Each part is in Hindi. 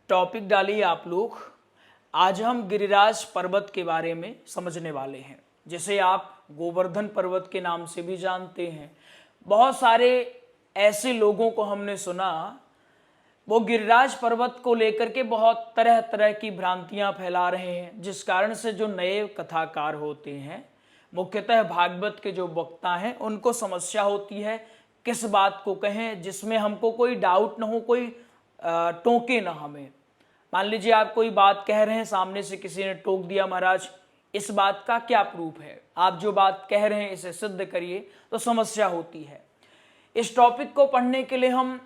टॉपिक डालिए आप लोग। आज हम गिरिराज पर्वत के बारे में समझने वाले हैं, जिसे आप गोवर्धन पर्वत के नाम से भी जानते हैं। बहुत सारे ऐसे लोगों को हमने सुना, वो गिरिराज पर्वत को लेकर के बहुत तरह तरह की भ्रांतियां फैला रहे हैं, जिस कारण से जो नए कथाकार होते हैं, मुख्यतः भागवत के जो वक्ता हैं, उनको समस्या होती है किस बात को कहें जिसमें हमको कोई डाउट ना हो, कोई टोके ना हमें। मान लीजिए आप कोई बात कह रहे हैं, सामने से किसी ने टोक दिया, महाराज इस बात का क्या प्रूफ है, आप जो बात कह रहे हैं इसे सिद्ध करिए, तो समस्या होती है। इस टॉपिक को पढ़ने के लिए हम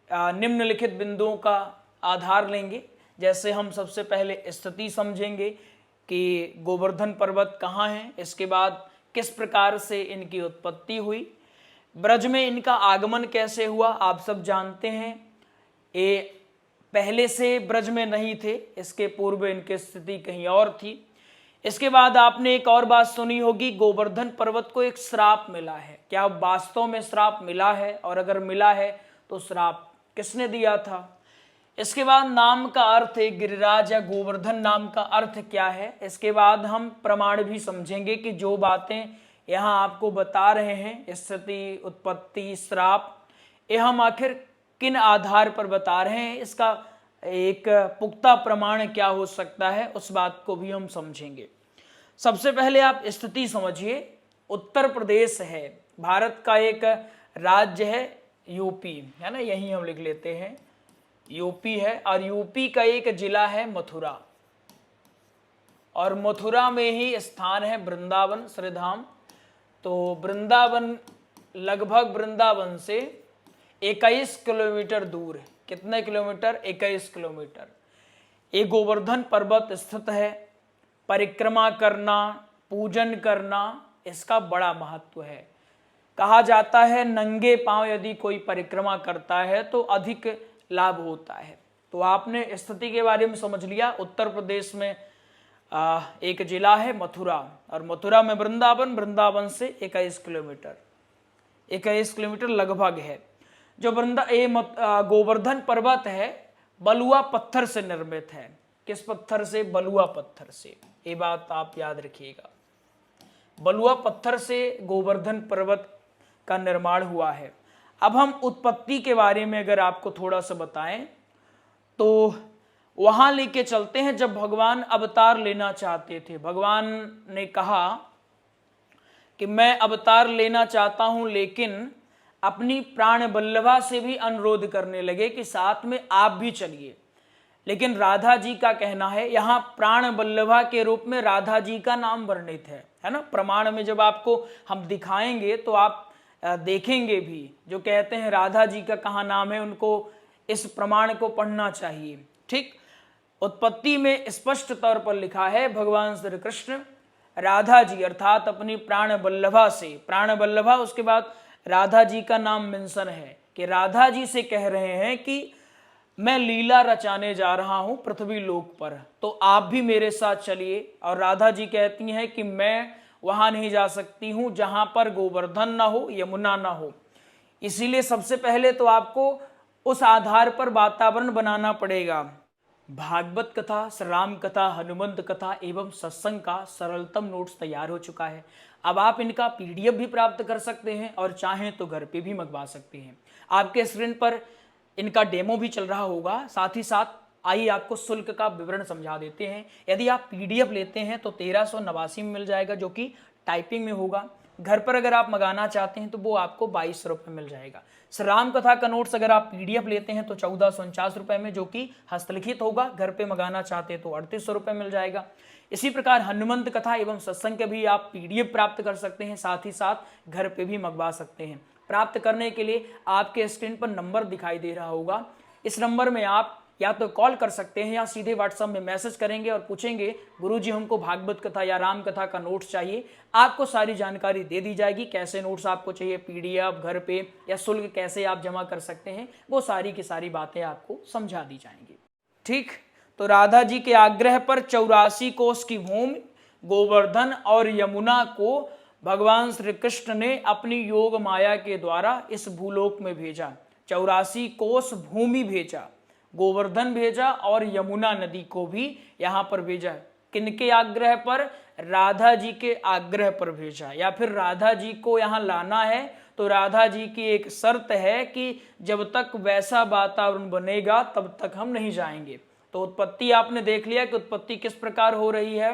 निम्नलिखित बिंदुओं का आधार लेंगे। जैसे हम सबसे पहले स्थिति समझेंगे कि गोवर्धन पर्वत कहाँ है, इसके बाद किस प्रकार से इनकी उत्पत्ति हुई, ब्रज में इनका आगमन कैसे हुआ। आप सब जानते हैं ये पहले से ब्रज में नहीं थे, इसके पूर्व इनकी स्थिति कहीं और थी। इसके बाद आपने एक और बात सुनी होगी, गोवर्धन पर्वत को एक श्राप मिला है। क्या वास्तव में श्राप मिला है, और अगर मिला है तो श्राप किसने दिया था। इसके बाद नाम का अर्थ है, गिरिराज या गोवर्धन नाम का अर्थ क्या है। इसके बाद हम प्रमाण भी समझेंगे कि जो बातें यहाँ आपको बता रहे हैं, स्थिति, उत्पत्ति, श्राप, ये हम आखिर किन आधार पर बता रहे हैं, इसका एक पुख्ता प्रमाण क्या हो सकता है, उस बात को भी हम समझेंगे। सबसे पहले आप स्थिति समझिए। उत्तर प्रदेश है, भारत का एक राज्य है, यूपी है ना, यही हम लिख लेते हैं, यूपी है। और यूपी का एक जिला है मथुरा, और मथुरा में ही स्थान है वृंदावन श्रीधाम। तो वृंदावन लगभग वृंदावन से 21 किलोमीटर दूर है। कितने किलोमीटर? 21 किलोमीटर। ये गोवर्धन पर्वत स्थित है। परिक्रमा करना, पूजन करना, इसका बड़ा महत्व है। कहा जाता है नंगे पांव यदि कोई परिक्रमा करता है तो अधिक लाभ होता है। तो आपने स्थिति के बारे में समझ लिया। उत्तर प्रदेश में एक जिला है मथुरा, और मथुरा में वृंदावन, वृंदावन से 21 किलोमीटर लगभग है। जो गोवर्धन पर्वत है, बलुआ पत्थर से निर्मित है। किस पत्थर से? बलुआ पत्थर से। ये बात आप याद रखिएगा, बलुआ पत्थर से गोवर्धन पर्वत का निर्माण हुआ है। अब हम उत्पत्ति के बारे में अगर आपको थोड़ा सा बताएं तो वहां लेके चलते हैं। जब भगवान अवतार लेना चाहते थे, भगवान ने कहा कि मैं अवतार लेना चाहता हूं, लेकिन अपनी प्राण बल्लभा से भी अनुरोध करने लगे कि साथ में आप भी चलिए। लेकिन राधा जी का कहना है, यहाँ प्राण बल्लभा के रूप में राधा जी का नाम वर्णित है ना। प्रमाण में जब आपको हम दिखाएंगे तो आप देखेंगे भी, जो कहते हैं राधा जी का कहाँ नाम है, उनको इस प्रमाण को पढ़ना चाहिए। ठीक, उत्पत्ति में स्पष्ट तौर पर लिखा है, भगवान श्री कृष्ण राधा जी अर्थात अपनी प्राण बल्लभा से, प्राण बल्लभा उसके बाद राधा जी का नाम मेंशन है कि राधा जी से कह रहे हैं कि मैं लीला रचाने जा रहा हूं पृथ्वी लोक पर, तो आप भी मेरे साथ चलिए। और राधा जी कहती हैं कि मैं वहां नहीं जा सकती हूं जहां पर गोवर्धन ना हो, यमुना ना हो। इसीलिए सबसे पहले तो आपको उस आधार पर वातावरण बनाना पड़ेगा। भागवत कथा, श्री राम कथा, हनुमंत कथा एवं सत्संग का सरलतम नोट्स तैयार हो चुका है। अब आप इनका पीडीएफ भी प्राप्त कर सकते हैं, और चाहें तो घर पे भी मंगवा सकते हैं। आपके स्क्रीन पर इनका डेमो भी चल रहा होगा। साथ ही साथ आइए आपको शुल्क का विवरण समझा देते हैं। यदि आप पीडीएफ लेते हैं तो 1389 में मिल जाएगा, जो कि टाइपिंग में होगा। घर पर अगर आप मंगाना चाहते हैं तो वो आपको 22 रुपये मिल जाएगा। श्री राम कथा का नोट्स अगर आप पीडीएफ लेते हैं तो 1449 रुपये में, जो कि हस्तलिखित होगा। घर पे मंगाना चाहते हैं तो 3800 रुपये मिल जाएगा। इसी प्रकार हनुमंत कथा एवं सत्संग के भी आप पीडीएफ प्राप्त कर सकते हैं, साथ ही साथ घर पे भी मंगवा सकते हैं। प्राप्त करने के लिए आपके स्क्रीन पर नंबर दिखाई दे रहा होगा, इस नंबर में आप या तो कॉल कर सकते हैं या सीधे व्हाट्सएप में मैसेज करेंगे और पूछेंगे गुरुजी हमको भागवत कथा या राम कथा का नोट्स चाहिए। आपको सारी जानकारी दे दी जाएगी, कैसे नोट्स आपको चाहिए, पीडीएफ घर पे, या शुल्क कैसे आप जमा कर सकते हैं, वो सारी की सारी बातें आपको समझा दी जाएंगी। ठीक, तो राधा जी के आग्रह पर 84 कोस की भूमि गोवर्धन और यमुना को भगवान श्री कृष्ण ने अपनी योग माया के द्वारा इस भूलोक में भेजा। 84 कोस भूमि भेजा, गोवर्धन भेजा और यमुना नदी को भी यहां पर भेजा। किनके आग्रह पर? राधा जी के आग्रह पर भेजा, या फिर राधा जी को यहां लाना है तो राधा जी की एक शर्त है कि जब तक वैसा वातावरण बनेगा तब तक हम नहीं जाएंगे। तो उत्पत्ति आपने देख लिया कि उत्पत्ति किस प्रकार हो रही है।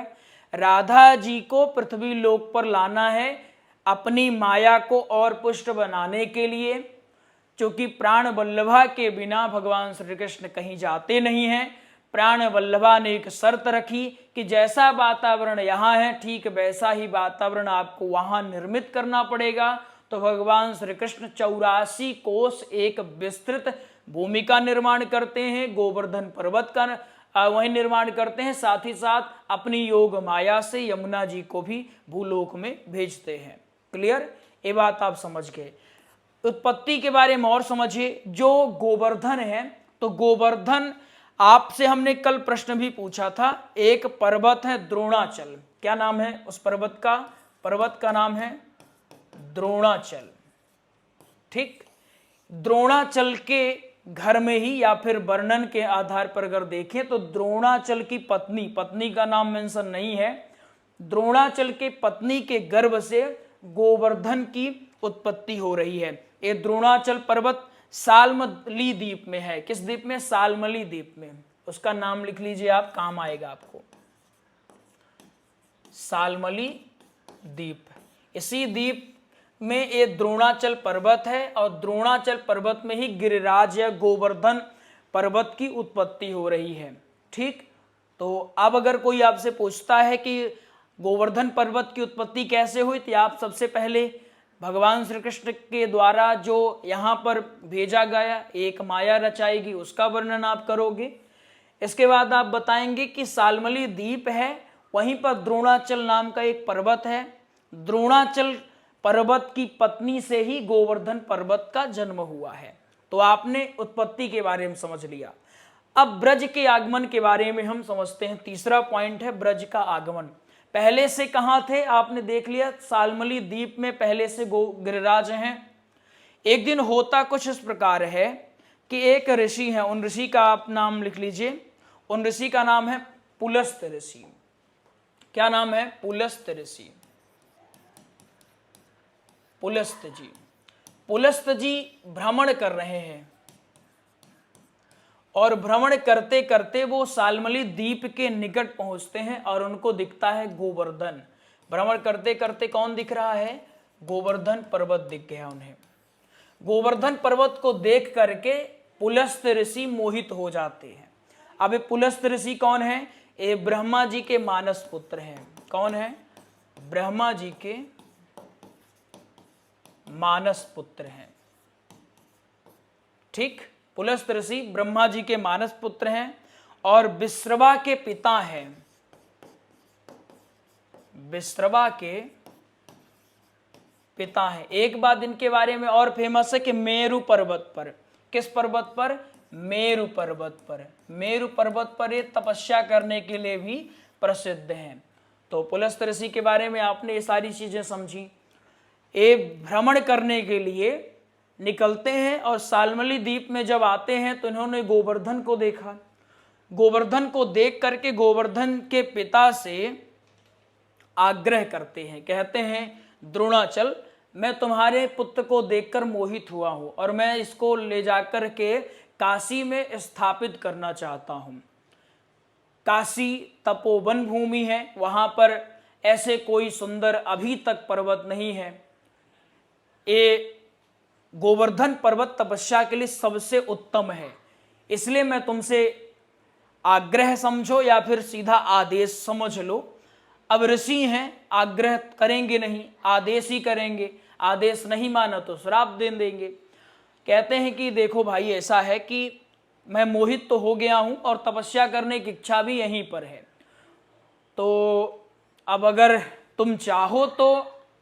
राधा जी को पृथ्वी लोक पर लाना है अपनी माया को और पुष्ट बनाने के लिए, क्योंकि प्राण वल्लभा के बिना भगवान श्री कृष्ण कहीं जाते नहीं हैं। प्राण वल्लभा ने एक शर्त रखी कि जैसा वातावरण यहाँ है ठीक वैसा ही वातावरण आपको वहां निर्मित करना पड़ेगा। तो भगवान श्री कृष्ण 84 कोस एक विस्तृत भूमि का निर्माण करते हैं, गोवर्धन पर्वत का वही निर्माण करते हैं, साथ ही साथ अपनी योग माया से यमुना जी को भी भूलोक में भेजते हैं। क्लियर? ये बात आप समझ गए। उत्पत्ति के बारे में और समझिए। जो गोवर्धन है, तो गोवर्धन आपसे हमने कल प्रश्न भी पूछा था। एक पर्वत है द्रोणाचल। क्या नाम है उस पर्वत का? पर्वत का नाम है द्रोणाचल। ठीक, द्रोणाचल के घर में ही या फिर वर्णन के आधार पर अगर देखें तो द्रोणाचल की पत्नी का नाम मेंशन नहीं है, द्रोणाचल के पत्नी के गर्भ से गोवर्धन की उत्पत्ति हो रही है। ये द्रोणाचल पर्वत साल्मली द्वीप में है। किस द्वीप में? साल्मली द्वीप में। उसका नाम लिख लीजिए आप, काम आएगा आपको। साल्मली द्वीप, इसी द्वीप में ये द्रोणाचल पर्वत है और द्रोणाचल पर्वत में ही गिरिराज या गोवर्धन पर्वत की उत्पत्ति हो रही है। ठीक, तो अब अगर कोई आपसे पूछता है कि गोवर्धन पर्वत की उत्पत्ति कैसे हुई, तो आप सबसे पहले भगवान श्री कृष्ण के द्वारा जो यहाँ पर भेजा गया एक माया रचाएगी उसका वर्णन आप करोगे। इसके बाद आप बताएंगे कि साल्मली द्वीप है, वहीं पर द्रोणाचल नाम का एक पर्वत है। द्रोणाचल पर्वत की पत्नी से ही गोवर्धन पर्वत का जन्म हुआ है। तो आपने उत्पत्ति के बारे में समझ लिया। अब ब्रज के आगमन के बारे में हम समझते हैं। तीसरा पॉइंट है ब्रज का आगमन। पहले से कहां थे आपने देख लिया, साल्मली द्वीप में पहले से गिरिराज हैं। एक दिन होता कुछ इस प्रकार है कि एक ऋषि है, उन ऋषि का आप नाम लिख लीजिए। उन ऋषि का नाम है पुलस्त ऋषि। क्या नाम है? पुलस्त ऋषि। पुलस्त जी, पुलस्त जी भ्रमण कर रहे हैं और भ्रमण करते करते वो साल्मली द्वीप के निकट पहुंचते हैं और उनको दिखता है गोवर्धन। भ्रमण करते करते कौन दिख रहा है? गोवर्धन पर्वत दिख गया उन्हें। गोवर्धन पर्वत को देख करके पुलस्त ऋषि मोहित हो जाते हैं। अब ये पुलस्त ऋषि कौन है? ये ब्रह्मा जी के मानस पुत्र हैं। कौन है? ब्रह्मा जी के मानस पुत्र हैं। ठीक, पुलस्त ऋषि ब्रह्मा जी के मानस पुत्र हैं और विश्रवा के पिता हैं। विश्रवा के पिता हैं। एक बात इनके बारे में और फेमस है कि मेरु पर्वत पर, किस पर्वत पर? मेरु पर्वत पर। मेरु पर्वत पर ये तपस्या करने के लिए भी प्रसिद्ध हैं। तो पुलस्त ऋषि के बारे में आपने ये सारी चीजें समझी। ये भ्रमण करने के लिए निकलते हैं और साल्मली द्वीप में जब आते हैं तो इन्होंने गोवर्धन को देखा। गोवर्धन को देख करके गोवर्धन के पिता से आग्रह करते हैं, कहते हैं द्रोणाचल, मैं तुम्हारे पुत्र को देखकर मोहित हुआ हूं और मैं इसको ले जाकर के काशी में स्थापित करना चाहता हूं। काशी तपोवन भूमि है, वहां पर ऐसे कोई सुंदर अभी तक पर्वत नहीं है। ये गोवर्धन पर्वत तपस्या के लिए सबसे उत्तम है, इसलिए मैं तुमसे आग्रह समझो या फिर सीधा आदेश समझ लो। अब ऋषि हैं, आग्रह करेंगे नहीं, आदेश ही करेंगे। आदेश नहीं माना तो श्राप दे देंगे। कहते हैं कि देखो भाई, ऐसा है कि मैं मोहित तो हो गया हूं और तपस्या करने की इच्छा भी यहीं पर है, तो अब अगर तुम चाहो तो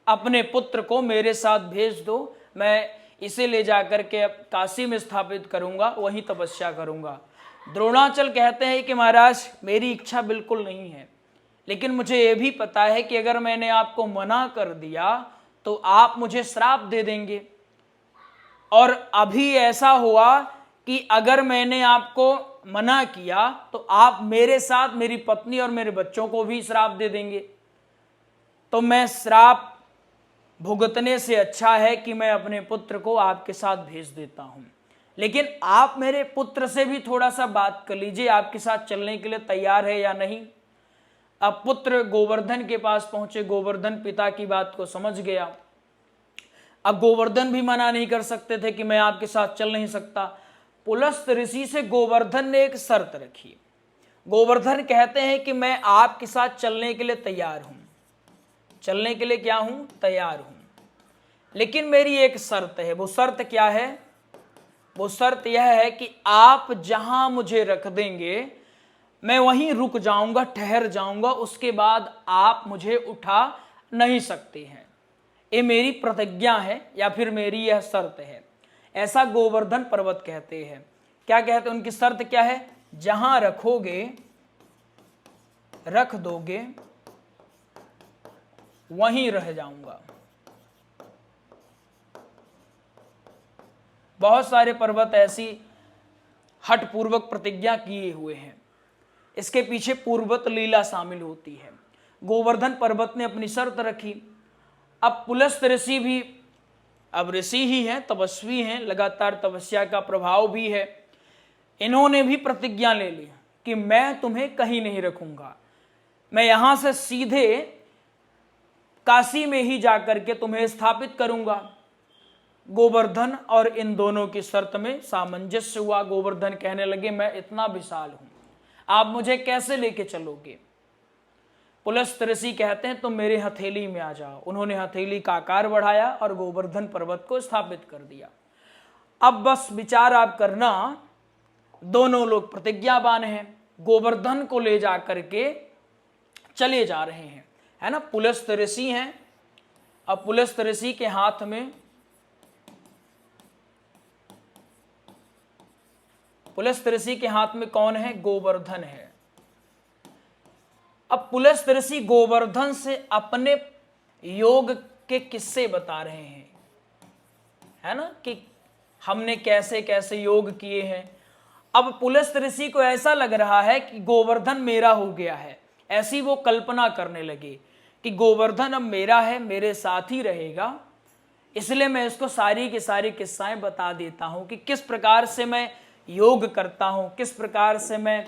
अपने पुत्र को मेरे साथ भेज दो, मैं इसे ले जाकर के काशी में स्थापित करूंगा, वहीं तपस्या करूंगा। द्रोणाचल कहते हैं कि महाराज मेरी इच्छा बिल्कुल नहीं है, लेकिन मुझे यह भी पता है कि अगर मैंने आपको मना कर दिया तो आप मुझे श्राप दे देंगे। और अभी ऐसा हुआ कि अगर मैंने आपको मना किया तो आप मेरे साथ मेरी पत्नी और मेरे बच्चों को भी श्राप दे देंगे, तो मैं श्राप भुगतने से अच्छा है कि मैं अपने पुत्र को आपके साथ भेज देता हूं। लेकिन आप मेरे पुत्र से भी थोड़ा सा बात कर लीजिए, आपके साथ चलने के लिए तैयार है या नहीं। अब पुत्र गोवर्धन के पास पहुंचे, गोवर्धन पिता की बात को समझ गया। अब गोवर्धन भी मना नहीं कर सकते थे कि मैं आपके साथ चल नहीं सकता। पुलस्त ऋषि से गोवर्धन ने एक शर्त रखी। गोवर्धन कहते हैं कि मैं आपके साथ चलने के लिए तैयार हूं, चलने के लिए क्या हूं, तैयार हूं, लेकिन मेरी एक शर्त है। वो शर्त क्या है? वो शर्त यह है कि आप जहां मुझे रख देंगे मैं वहीं रुक जाऊंगा, ठहर जाऊंगा, उसके बाद आप मुझे उठा नहीं सकते हैं। ये मेरी प्रतिज्ञा है या फिर मेरी यह शर्त है, ऐसा गोवर्धन पर्वत कहते हैं। क्या कहते हैं? उनकी शर्त क्या है? जहां रखोगे, रख दोगे, वहीं रह जाऊंगा। बहुत सारे पर्वत ऐसी हठपूर्वक प्रतिज्ञा किए हुए हैं, इसके पीछे पूर्वत लीला शामिल होती है। गोवर्धन पर्वत ने अपनी शर्त रखी। अब पुलस्त ऋषि भी अब ऋषि ही हैं, तपस्वी हैं, लगातार तपस्या का प्रभाव भी है। इन्होंने भी प्रतिज्ञा ले ली कि मैं तुम्हें कहीं नहीं रखूंगा, मैं यहां से सीधे काशी में ही जाकर के तुम्हें स्थापित करूंगा। गोवर्धन और इन दोनों की शर्त में सामंजस्य हुआ। गोवर्धन कहने लगे मैं इतना विशाल हूं, आप मुझे कैसे लेके चलोगे? पुलस्त ऋषि कहते हैं तुम मेरे हथेली में आ जाओ। उन्होंने हथेली का आकार बढ़ाया और गोवर्धन पर्वत को स्थापित कर दिया। अब बस विचार आप करना, दोनों लोग प्रतिज्ञावान हैं, गोवर्धन को ले जा करके चले जा रहे हैं, है ना। पुलस्त ऋषि हैं। अब पुलस्त ऋषि के हाथ में, पुलस्त ऋषि के हाथ में कौन है? गोवर्धन है। अब पुलस्त ऋषि गोवर्धन से अपने योग के किस्से बता रहे हैं, है ना, कि हमने कैसे कैसे योग किए हैं। अब पुलस्त ऋषि को ऐसा लग रहा है कि गोवर्धन मेरा हो गया है, ऐसी वो कल्पना करने लगे कि गोवर्धन अब मेरा है, मेरे साथ ही रहेगा। इसलिए मैं इसको सारी की सारी किस्साएं बता देता हूं कि किस प्रकार से मैं योग करता हूं, किस प्रकार से मैं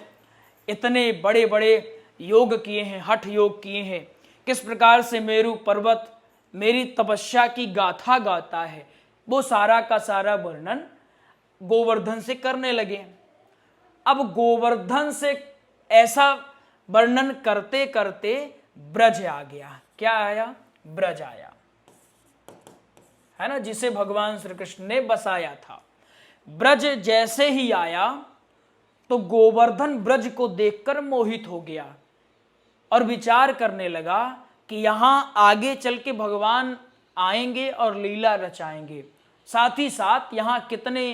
इतने बड़े बड़े योग किए हैं, हठ योग किए हैं, किस प्रकार से मेरु पर्वत मेरी तपस्या की गाथा गाता है। वो सारा का सारा वर्णन गोवर्धन से करने लगे। अब गोवर्धन से ऐसा वर्णन करते करते ब्रज आ गया। क्या आया? ब्रज आया, है ना, जिसे भगवान श्री कृष्ण ने बसाया था। ब्रज जैसे ही आया तो गोवर्धन ब्रज को देखकर मोहित हो गया और विचार करने लगा कि यहां आगे चल के भगवान आएंगे और लीला रचाएंगे। साथ ही साथ यहां कितने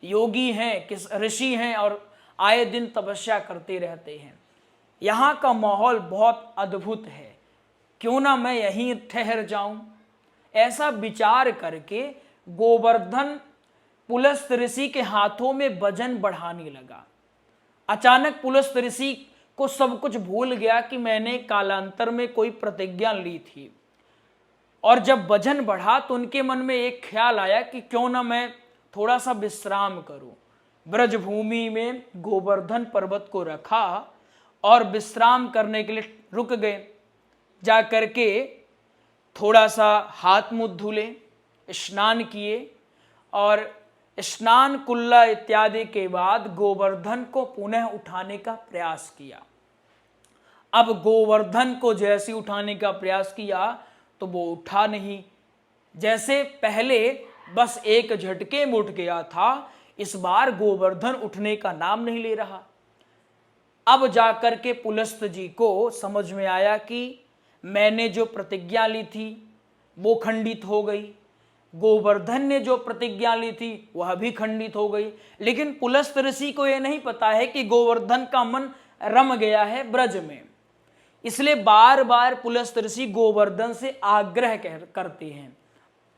योगी हैं, किस ऋषि हैं और आए दिन तपस्या करते रहते हैं। यहाँ का माहौल बहुत अद्भुत है, क्यों ना मैं यहीं ठहर जाऊं। ऐसा विचार करके गोवर्धन पुलस्त ऋषि के हाथों में वजन बढ़ाने लगा। अचानक पुलस्त ऋषि को सब कुछ भूल गया कि मैंने कालांतर में कोई प्रतिज्ञा ली थी। और जब वजन बढ़ा तो उनके मन में एक ख्याल आया कि क्यों ना मैं थोड़ा सा विश्राम करूं। ब्रजभूमि में गोवर्धन पर्वत को रखा और विश्राम करने के लिए रुक गए। जा करके थोड़ा सा हाथ मुंह धुले, स्नान किए और स्नान कुल्ला इत्यादि के बाद गोवर्धन को पुनः उठाने का प्रयास किया। अब गोवर्धन को जैसे उठाने का प्रयास किया तो वो उठा नहीं। जैसे पहले बस एक झटके में उठ गया था, इस बार गोवर्धन उठने का नाम नहीं ले रहा। अब जाकर के पुलस्त जी को समझ में आया कि मैंने जो प्रतिज्ञा ली थी वो खंडित हो गई, गोवर्धन ने जो प्रतिज्ञा ली थी वह भी खंडित हो गई। लेकिन पुलस्त ऋषि को यह नहीं पता है कि गोवर्धन का मन रम गया है ब्रज में। इसलिए बार बार पुलस्त ऋषि गोवर्धन से आग्रह करते हैं,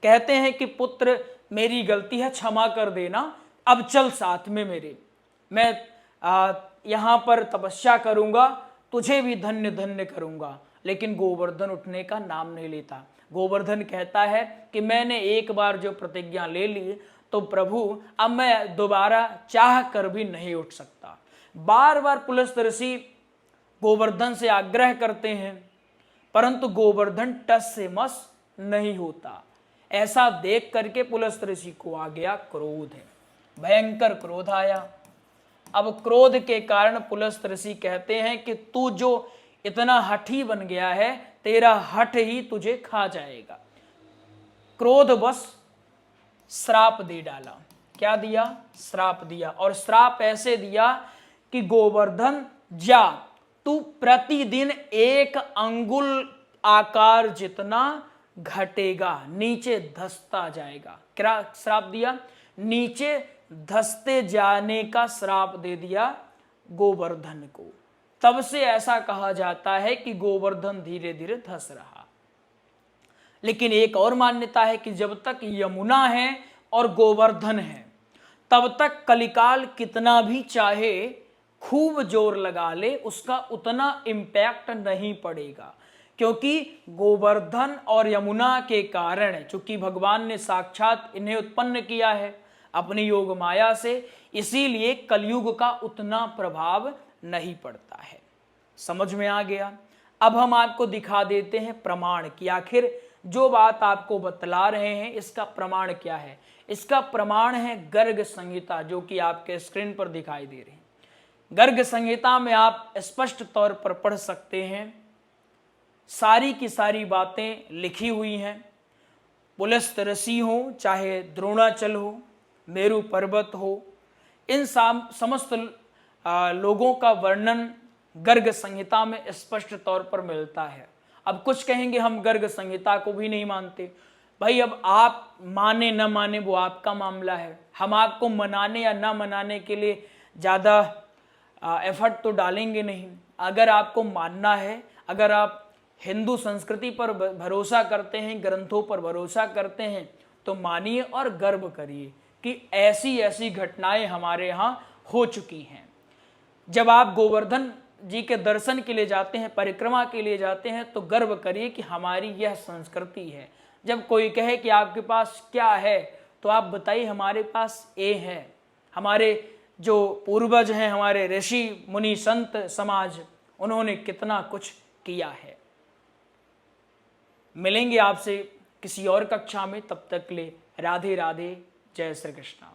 कहते हैं कि पुत्र मेरी गलती है, क्षमा कर देना, अब चल साथ में मेरे, मैं यहाँ पर तपस्या करूँगा, तुझे भी धन्य धन्य करूँगा। लेकिन गोवर्धन उठने का नाम नहीं लेता। गोवर्धन कहता है कि मैंने एक बार जो प्रतिज्ञा ले ली तो प्रभु अब मैं दोबारा चाह कर भी नहीं उठ सकता। बार बार पुलस्त ऋषि गोवर्धन से आग्रह करते हैं, परंतु गोवर्धन टस से मस नहीं होता। ऐसा देख करके पुलस्त ऋषि को आ गया क्रोध है, भयंकर क्रोध आया। अब क्रोध के कारण पुलस्त ऋषि कहते हैं कि तू जो इतना हठी बन गया है, तेरा हठ ही तुझे खा जाएगा। क्रोध बस श्राप दे डाला। क्या दिया? श्राप दिया। और श्राप ऐसे दिया कि गोवर्धन जा, तू प्रतिदिन 1 अंगुल आकार जितना घटेगा, नीचे धंसता जाएगा। क्या श्राप दिया? नीचे धंसते जाने का श्राप दे दिया गोवर्धन को। तब से ऐसा कहा जाता है कि गोवर्धन धीरे धीरे धंस रहा। लेकिन एक और मान्यता है कि जब तक यमुना है और गोवर्धन है, तब तक कलिकाल कितना भी चाहे खूब जोर लगा ले, उसका उतना इम्पैक्ट नहीं पड़ेगा। क्योंकि गोवर्धन और यमुना के कारण, चूंकि भगवान ने साक्षात इन्हें उत्पन्न किया है अपनी योग माया से, इसीलिए कलयुग का उतना प्रभाव नहीं पड़ता है। समझ में आ गया? अब हम आपको दिखा देते हैं प्रमाण कि आखिर जो बात आपको बतला रहे हैं इसका प्रमाण क्या है। इसका प्रमाण है गर्ग संहिता, जो कि आपके स्क्रीन पर दिखाई दे रही है। गर्ग संहिता में आप स्पष्ट तौर पर पढ़ सकते हैं, सारी की सारी बातें लिखी हुई हैं। पुलस्त ऋषि हो, चाहे द्रोणाचल हो, मेरु पर्वत हो, इन समस्त लोगों का वर्णन गर्ग संहिता में स्पष्ट तौर पर मिलता है। अब कुछ कहेंगे हम गर्ग संहिता को भी नहीं मानते। भाई अब आप माने न माने वो आपका मामला है। हम आपको मनाने या ना मनाने के लिए ज़्यादा एफर्ट तो डालेंगे नहीं। अगर आपको मानना है, अगर आप हिंदू संस्कृति पर भरोसा करते हैं, ग्रंथों पर भरोसा करते हैं, तो मानिए और गर्व करिए कि ऐसी ऐसी घटनाएं हमारे यहाँ हो चुकी हैं। जब आप गोवर्धन जी के दर्शन के लिए जाते हैं, परिक्रमा के लिए जाते हैं, तो गर्व करिए कि हमारी यह संस्कृति है। जब कोई कहे कि आपके पास क्या है, तो आप बताइए हमारे पास ये है। हमारे जो पूर्वज हैं, हमारे ऋषि मुनि संत समाज, उन्होंने कितना कुछ किया है। मिलेंगे आपसे किसी और कक्षा में, तब तक के लिए राधे राधे, जय श्री कृष्ण।